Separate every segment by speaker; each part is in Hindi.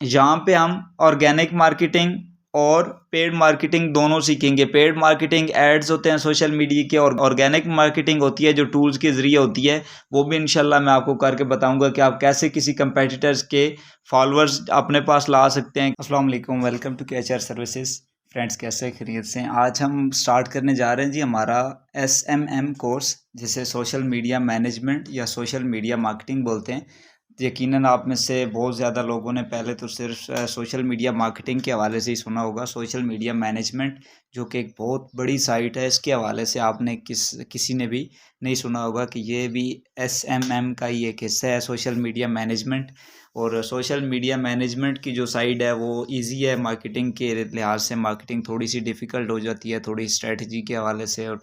Speaker 1: यहाँ पे हम ऑर्गेनिक मार्केटिंग और पेड मार्केटिंग दोनों सीखेंगे। पेड मार्केटिंग एड्स होते हैं सोशल मीडिया के, और ऑर्गेनिक मार्केटिंग होती है जो टूल्स के ज़रिए होती है। वो भी इंशाल्लाह मैं आपको करके बताऊंगा कि आप कैसे किसी कंपेटिटर्स के फॉलोअर्स अपने पास ला सकते हैं। अस्सलाम वालेकुम, welcome to KHR services. Friends, कैसे खैरियत से हैं? आज हम स्टार्ट करने जा रहे हैं जी हमारा SMM कोर्स, जिसे सोशल मीडिया मैनेजमेंट या सोशल मीडिया मार्केटिंग बोलते हैं। यकीनन आप में से बहुत ज़्यादा लोगों ने पहले तो सिर्फ सोशल मीडिया मार्केटिंग के हवाले से ही सुना होगा। सोशल मीडिया मैनेजमेंट जो कि एक बहुत बड़ी साइट है, इसके हवाले से आपने किसी ने भी नहीं सुना होगा कि ये भी SMM का ही एक हिस्सा है, सोशल मीडिया मैनेजमेंट। और सोशल मीडिया मैनेजमेंट की जो साइड है वो इजी है मार्केटिंग के लिहाज से। मार्केटिंग थोड़ी सी डिफ़िकल्ट हो जाती है, थोड़ी स्ट्रेटजी के हवाले से, और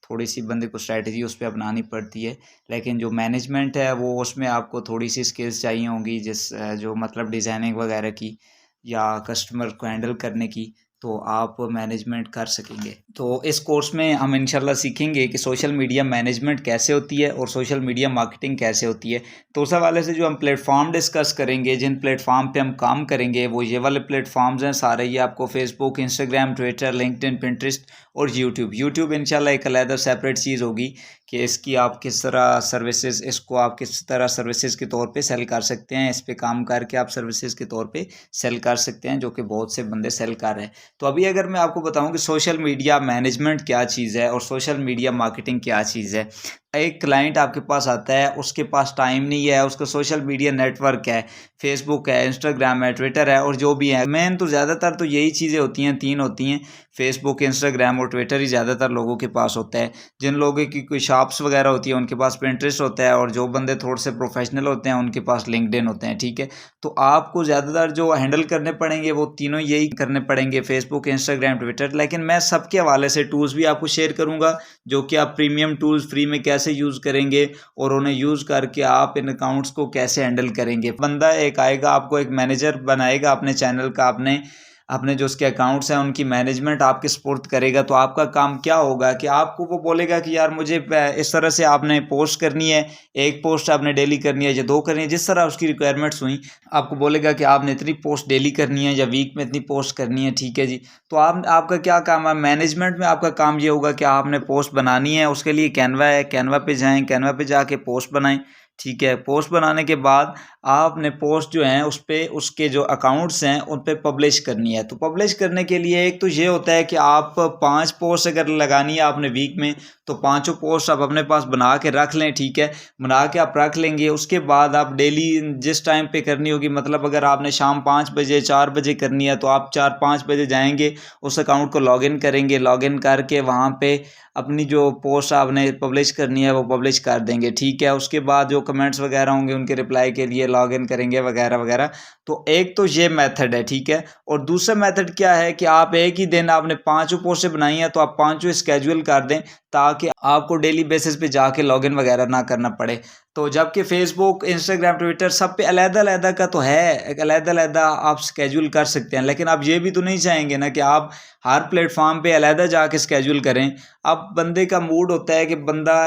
Speaker 1: थोड़ी सी बंदे को स्ट्रैटेजी उस पर अपनानी पड़ती है। लेकिन जो मैनेजमेंट है वो उसमें आपको थोड़ी सी स्किल्स चाहिए होंगी, जो मतलब डिज़ाइनिंग वगैरह की या कस्टमर को हैंडल करने की, तो आप मैनेजमेंट कर सकेंगे। तो इस कोर्स में हम इंशाल्लाह सीखेंगे कि सोशल मीडिया मैनेजमेंट कैसे होती है और सोशल मीडिया मार्केटिंग कैसे होती है। तो उस हवाले से जो हम प्लेटफॉर्म डिस्कस करेंगे, जिन प्लेटफॉर्म पे हम काम करेंगे, वो ये वाले प्लेटफॉर्म्स हैं सारे। ये आपको Facebook, Instagram, Twitter, LinkedIn, Pinterest और यूट्यूब इंशाल्लाह एक अलग सेपरेट चीज़ होगी कि इसकी आप किस तरह सर्विसेज इसको आप किस तरह सर्विसेज के तौर पे सेल कर सकते हैं। इस पे काम करके आप सर्विसेज के तौर पे सेल कर सकते हैं, जो कि बहुत से बंदे सेल कर रहे हैं। तो अभी अगर मैं आपको बताऊं कि सोशल मीडिया मैनेजमेंट क्या चीज़ है और सोशल मीडिया मार्केटिंग क्या चीज़ है। एक क्लाइंट आपके पास आता है, उसके पास टाइम नहीं है, उसका सोशल मीडिया नेटवर्क है, फेसबुक है, इंस्टाग्राम है, ट्विटर है और जो भी है। मेन तो ज़्यादातर तो यही चीज़ें होती हैं, तीन होती हैं, फेसबुक, इंस्टाग्राम और ट्विटर ही ज़्यादातर लोगों के पास होता है। जिन लोगों की कोई शॉप्स वगैरह होती है उनके पास पिंटरेस्ट होता है, और जो बंदे थोड़े से प्रोफेशनल होते हैं उनके पास लिंक्डइन होते हैं। ठीक है, तो आपको ज़्यादातर जो हैंडल करने पड़ेंगे वो तीनों यही करने पड़ेंगे, फेसबुक, इंस्टाग्राम, ट्विटर। लेकिन मैं सबके हवाले से टूल्स भी आपको शेयर करूँगा, जो कि आप प्रीमियम टूल्स फ्री में कैसे यूज़ करेंगे और उन्हें यूज़ करके आप इन अकाउंट्स को कैसे हैंडल करेंगे। बंदा एक आएगा, आपको एक मैनेजर बनाएगा अपने चैनल का, अपने अपने जो उसके अकाउंट्स हैं उनकी मैनेजमेंट आपके सपोर्ट करेगा। तो आपका काम क्या होगा कि आपको वो बोलेगा कि यार मुझे इस तरह से आपने पोस्ट करनी है, एक पोस्ट आपने डेली करनी है या दो करनी है, जिस तरह उसकी रिक्वायरमेंट्स हुई। आपको बोलेगा कि आपने इतनी पोस्ट डेली करनी है या वीक में इतनी पोस्ट करनी है। ठीक है जी, तो आपका क्या काम है मैनेजमेंट में? आपका काम ये होगा कि आपने पोस्ट बनानी है, उसके लिए कैनवा है, कैनवा पे जाएँ, कैनवा पे जाके पोस्ट बनाएं। ठीक है, पोस्ट बनाने के बाद आपने पोस्ट जो है उस पे उसके जो अकाउंट्स हैं उन पे पब्लिश करनी है। तो पब्लिश करने के लिए एक तो ये होता है कि आप 5 पोस्ट अगर लगानी है आपने वीक में, तो पाँचों पोस्ट आप अपने पास बना के रख लें। ठीक है, बना के आप रख लेंगे। उसके बाद आप डेली जिस टाइम पे करनी होगी, मतलब अगर आपने शाम 5 बजे 4 बजे करनी है तो आप 4-5 बजे जाएंगे, उस अकाउंट को लॉगिन करेंगे, लॉगिन करके वहाँ पे अपनी जो पोस्ट आपने पब्लिश करनी है वो पब्लिश कर देंगे। ठीक है, उसके बाद जो कमेंट्स वगैरह होंगे उनके रिप्लाई के लिए लॉगिन करेंगे वगैरह वगैरह। तो एक तो ये मेथड है। ठीक है, और दूसरा मेथड क्या है कि आप एक ही दिन आपने पांचों पोस्टें बनाई हैं तो आप पांचों स्केड्यूल कर दें, ताकि आपको डेली बेसिस पे जाके लॉगिन वगैरह ना करना पड़े। तो जबकि फेसबुक, इंस्टाग्राम, ट्विटर सब पे अलग-अलग का तो है, एक अलग-अलग आप स्केड्यूल कर सकते हैं। लेकिन आप ये भी तो नहीं चाहेंगे ना कि आप हर प्लेटफॉर्म पे अलग जाके स्केड्यूल करें। अब बंदे का मूड होता है कि बंदा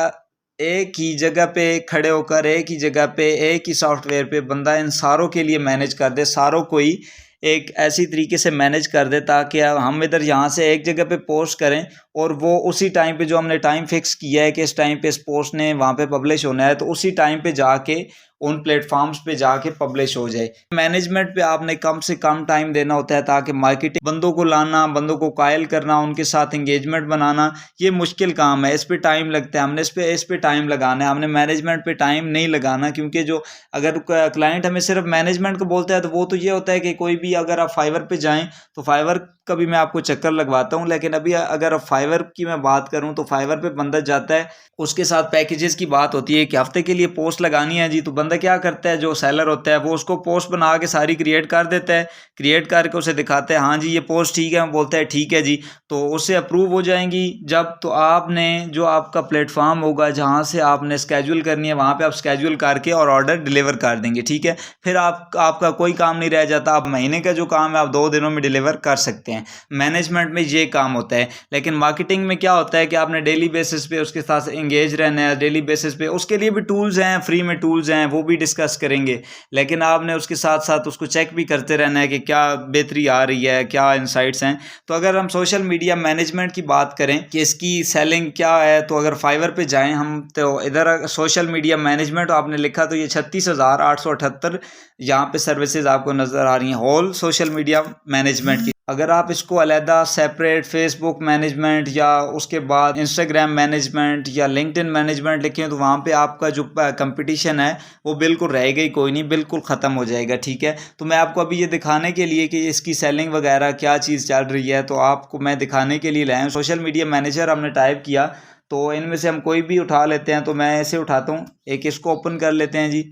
Speaker 1: एक ही जगह पे खड़े होकर, एक ही जगह पे, एक ही सॉफ्टवेयर पे बंदा इन सारों के लिए मैनेज कर दे, सारों को ही एक ऐसी तरीके से मैनेज कर दे ताकि हम इधर यहाँ से एक जगह पे पोस्ट करें और वो उसी टाइम पे जो हमने टाइम फिक्स किया है कि इस टाइम पे इस पोस्ट ने वहाँ पे पब्लिश होना है, तो उसी टाइम पे जाके उन प्लेटफॉर्म्स पे जाके पब्लिश हो जाए। मैनेजमेंट पे आपने कम से कम टाइम देना होता है, ताकि मार्केटिंग बंदों को लाना, बंदों को कायल करना, उनके साथ एंगेजमेंट बनाना, ये मुश्किल काम है। इस पे टाइम लगता है, हमने इस पे टाइम लगाना है, हमने मैनेजमेंट पे टाइम नहीं लगाना। क्योंकि जो अगर क्लाइंट हमें सिर्फ मैनेजमेंट को बोलता है तो वो तो ये होता है कि कोई भी अगर आप फाइवर पे जाएं तो फाइवर का भी मैं आपको चक्कर लगवाता हूं। लेकिन अभी अगर आप फाइवर की मैं बात करूं तो फाइवर पे बंदा जाता है, उसके साथ पैकेजेस की बात होती है कि हफ्ते के लिए पोस्ट लगानी है जी, तो बंदा क्या करता है, जो सेलर होता है वो उसको पोस्ट बना के सारी क्रिएट कर देता है, क्रिएट करके उसे दिखाता है, हाँ जी ये पोस्ट ठीक है, बोलता है ठीक है जी, तो उससे अप्रूव हो जाएंगी। जब तो आपने जो आपका प्लेटफॉर्म होगा जहाँ से आपने स्केड्यूल करनी है वहाँ पे आप स्केड्यूल करके और ऑर्डर डिलीवर कर देंगे। ठीक है, फिर आपका कोई काम नहीं रह जाता, आप महीने का जो काम है आप 2 दिनों में डिलीवर कर सकते हैं। मैनेजमेंट में ये काम होता है। लेकिन मार्केटिंग में क्या होता है कि आपने डेली बेसिस पे उसके साथ एंगेज रहना है, डेली बेसिस पे। उसके लिए भी टूल्स हैं, फ्री में टूल्स हैं, वो भी डिस्कस करेंगे, लेकिन आपने उसके साथ साथ उसको चेक भी करते रहना है कि क्या बेहतरी आ रही है, क्या इनसाइट्स हैं। तो अगर हम सोशल मीडिया मैनेजमेंट की बात करें कि इसकी सेलिंग क्या है, तो अगर फाइवर पे जाएं हम, तो इधर सोशल मीडिया मैनेजमेंट आपने लिखा तो ये 36,878 यहाँ पे सर्विसेज आपको नज़र आ रही हैं होल सोशल मीडिया मैनेजमेंट की। अगर आप इसको अलहदा सेपरेट फेसबुक मैनेजमेंट या उसके बाद इंस्टाग्राम मैनेजमेंट या लिंक्डइन मैनेजमेंट लिखें तो वहाँ पे आपका जो कंपटीशन है वो बिल्कुल रहेगा ही कोई नहीं, बिल्कुल ख़त्म हो जाएगा। ठीक है, तो मैं आपको अभी ये दिखाने के लिए कि इसकी सेलिंग वगैरह क्या चीज़ चल रही है, तो आपको मैं दिखाने के लिए लाया हूँ। सोशल मीडिया मैनेजर हमने टाइप किया, तो इनमें से हम कोई भी उठा लेते हैं। तो मैं ऐसे उठाता हूँ, एक इसको ओपन कर लेते हैं जी।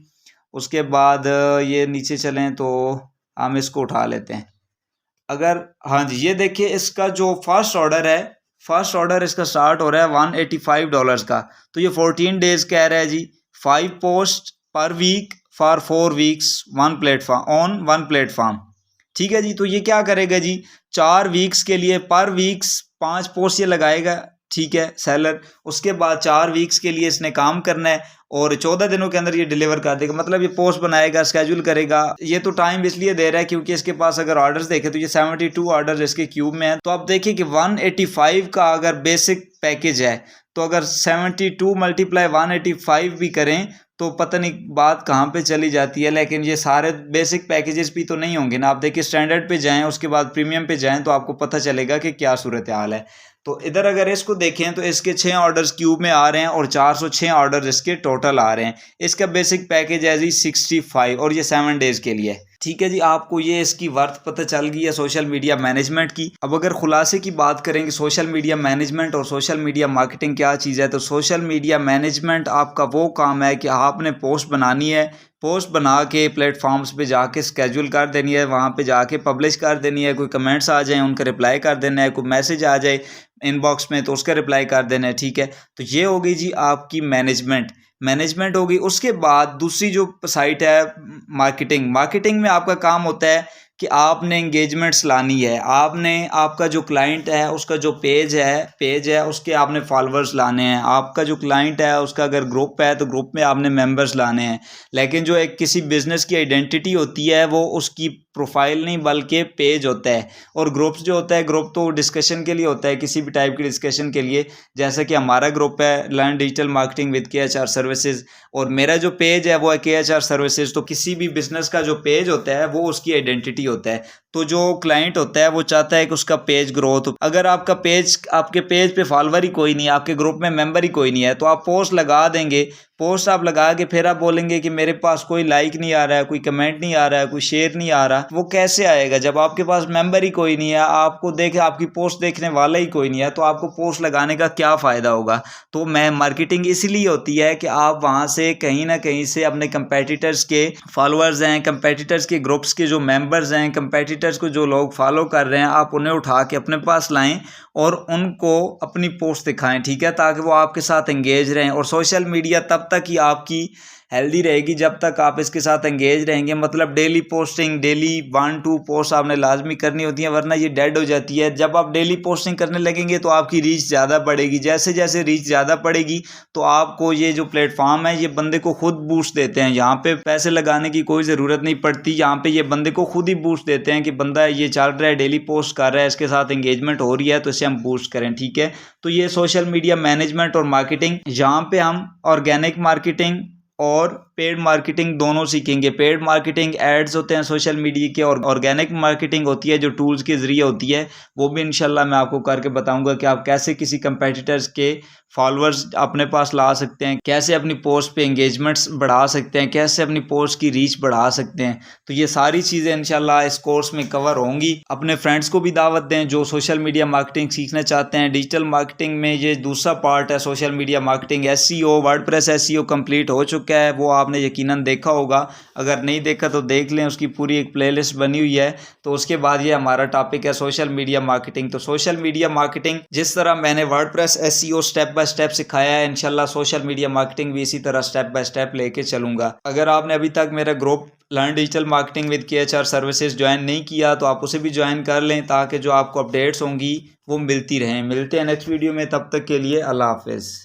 Speaker 1: उसके बाद ये नीचे चलें तो हम इसको उठा लेते हैं। अगर हाँ जी, ये देखिए इसका जो फर्स्ट ऑर्डर है, फर्स्ट ऑर्डर इसका स्टार्ट हो रहा है $185 का। तो ये 14 डेज कह रहा है जी। 5 पोस्ट पर week for 4 weeks, 1 platform on 1 platform. ठीक है जी, तो ये क्या करेगा जी, 4 वीक्स के लिए पर वीक्स 5 पोस्ट ये लगाएगा। ठीक है सेलर, उसके बाद 4 वीक्स के लिए इसने काम करना है और 14 दिनों के अंदर ये डिलीवर कर देगा। मतलब ये पोस्ट बनाएगा, स्केड्यूल करेगा। ये तो टाइम इसलिए दे रहा है क्योंकि इसके पास अगर ऑर्डर्स देखें तो ये 72 ऑर्डर्स इसके क्यूब में है। तो आप देखिए कि 185 का अगर बेसिक पैकेज है, तो अगर 72 मल्टीप्लाई 185 भी करें तो पता नहीं बात कहाँ पे चली जाती है। लेकिन ये सारे बेसिक पैकेजेस भी तो नहीं होंगे ना। आप देखिए स्टैंडर्ड पे जाएं, उसके बाद प्रीमियम पे जाएं, तो आपको पता चलेगा कि क्या सूरत हाल है। तो इधर अगर इसको देखें तो इसके 6 ऑर्डर्स क्यूब में आ रहे हैं और 406 ऑर्डर इसके टोटल आ रहे हैं। इसका बेसिक पैकेज है जी 65 और ये 7 डेज के लिए। ठीक है जी, आपको ये इसकी वर्थ पता चल गई है सोशल मीडिया मैनेजमेंट की। अब अगर खुलासे की बात करें कि सोशल मीडिया मैनेजमेंट और सोशल मीडिया मार्केटिंग क्या चीज़ है, तो सोशल मीडिया मैनेजमेंट आपका वो काम है कि आपने पोस्ट बनानी है, पोस्ट बना के प्लेटफॉर्म्स पे जाके स्केड्यूल कर देनी है, वहाँ पे जाके पब्लिश कर देनी है। कोई कमेंट्स आ जाएं उनका रिप्लाई कर देना है, कोई मैसेज आ जाए इनबॉक्स में तो उसका रिप्लाई कर देना है। ठीक है, तो ये हो गई जी आपकी मैनेजमेंट होगी। उसके बाद दूसरी जो साइट है मार्केटिंग में आपका काम होता है कि आपने एंगेजमेंट्स लानी है। आपने आपका जो क्लाइंट है उसका जो पेज है उसके आपने फॉलोअर्स लाने हैं। आपका जो क्लाइंट है उसका अगर ग्रुप है तो ग्रुप में आपने मेंबर्स लाने हैं। लेकिन जो एक किसी बिज़नेस की आइडेंटिटी होती है वो उसकी प्रोफाइल नहीं बल्कि पेज होता है। और ग्रुप्स जो होता है, ग्रुप तो डिस्कशन के लिए होता है, किसी भी टाइप की डिस्कशन के लिए। जैसा कि हमारा ग्रुप है learn digital marketing with KHR services, और मेरा जो पेज है वो है KHR सर्विसेज। तो किसी भी बिजनेस का जो पेज होता है वो उसकी आइडेंटिटी होता है। तो जो क्लाइंट होता है वो चाहता है कि उसका पेज ग्रोथ। अगर आपका पेज, आपके पेज पे फॉलोवर ही कोई नहीं है, आपके ग्रुप में मेंबर ही कोई नहीं है, तो आप पोस्ट लगा देंगे। पोस्ट आप लगा के फिर आप बोलेंगे कि मेरे पास कोई लाइक नहीं आ रहा है, कोई कमेंट नहीं आ रहा है, कोई शेयर नहीं आ रहा। वो कैसे आएगा जब आपके पास मेंबर ही कोई नहीं है, आपको देखे आपकी पोस्ट देखने वाला ही कोई नहीं है, तो आपको पोस्ट लगाने का क्या फ़ायदा होगा। तो मैं मार्केटिंग इसलिए होती है कि आप वहाँ से कहीं ना कहीं से अपने कंपेटिटर्स के फॉलोअर्स हैं, कंपेटिटर्स के ग्रुप्स के जो मेंबर्स हैं, कंपेटिटर्स को जो लोग फॉलो कर रहे हैं, आप उन्हें उठा के अपने पास लाएं और उनको अपनी पोस्ट दिखाएं। ठीक है, ताकि वो आपके साथ एंगेज रहें। और सोशल मीडिया तब तक ही आपकी हेल्दी रहेगी जब तक आप इसके साथ एंगेज रहेंगे। मतलब डेली पोस्टिंग, डेली 1-2 पोस्ट आपने लाजमी करनी होती है, वरना ये डेड हो जाती है। जब आप डेली पोस्टिंग करने लगेंगे तो आपकी रीच ज़्यादा बढ़ेगी। जैसे जैसे रीच ज़्यादा बढ़ेगी तो आपको ये जो प्लेटफॉर्म है ये बंदे को खुद बूस्ट देते हैं। यहाँ पे पैसे लगाने की कोई ज़रूरत नहीं पड़ती, यहाँ पे ये बंदे को खुद ही बूस्ट देते हैं कि बंदा ये चल रहा है, डेली पोस्ट कर रहा है, इसके साथ एंगेजमेंट हो रही है, तो इसे हम बूस्ट करें। ठीक है, तो ये सोशल मीडिया मैनेजमेंट और मार्केटिंग, यहाँ पे हम ऑर्गेनिक मार्केटिंग और पेड मार्केटिंग दोनों सीखेंगे। पेड मार्केटिंग एड्स होते हैं सोशल मीडिया के, और ऑर्गेनिक मार्केटिंग होती है जो टूल्स के ज़रिए होती है। वो भी इंशाल्लाह मैं आपको करके बताऊंगा कि आप कैसे किसी कंपेटिटर्स के फॉलोअर्स अपने पास ला सकते हैं, कैसे अपनी पोस्ट पे एंगेजमेंट्स बढ़ा सकते हैं, कैसे अपनी पोस्ट की रीच बढ़ा सकते हैं। तो ये सारी चीज़ें इंशाल्लाह इस कोर्स में कवर होंगी। अपने फ्रेंड्स को भी दावत दें जो सोशल मीडिया मार्केटिंग सीखना चाहते हैं। डिजिटल मार्केटिंग में ये दूसरा पार्ट है social media marketing. SEO, WordPress SEO complete हो चुका है, वो आपने यकीनन देखा होगा। अगर नहीं देखा तो देख लें, उसकी पूरी एक प्लेलिस्ट बनी हुई है। तो उसके बाद ये हमारा टॉपिक है सोशल मीडिया मार्केटिंग। तो सोशल मीडिया मार्केटिंग जिस तरह मैंने WordPress SEO step by step सिखाया है, इंशाल्लाह सोशल मीडिया मार्केटिंग भी इसी तरह स्टेप बाय स्टेप लेके चलूंगा। अगर आपने अभी तक मेरा group learn digital marketing with KHR services join नहीं किया तो आप उसे भी ज्वाइन कर लें, ताकि जो आपको अपडेट्स होंगी वो मिलती रहें। मिलते हैं नेक्स्ट वीडियो में, तब तक के लिए अल्लाह हाफिज़।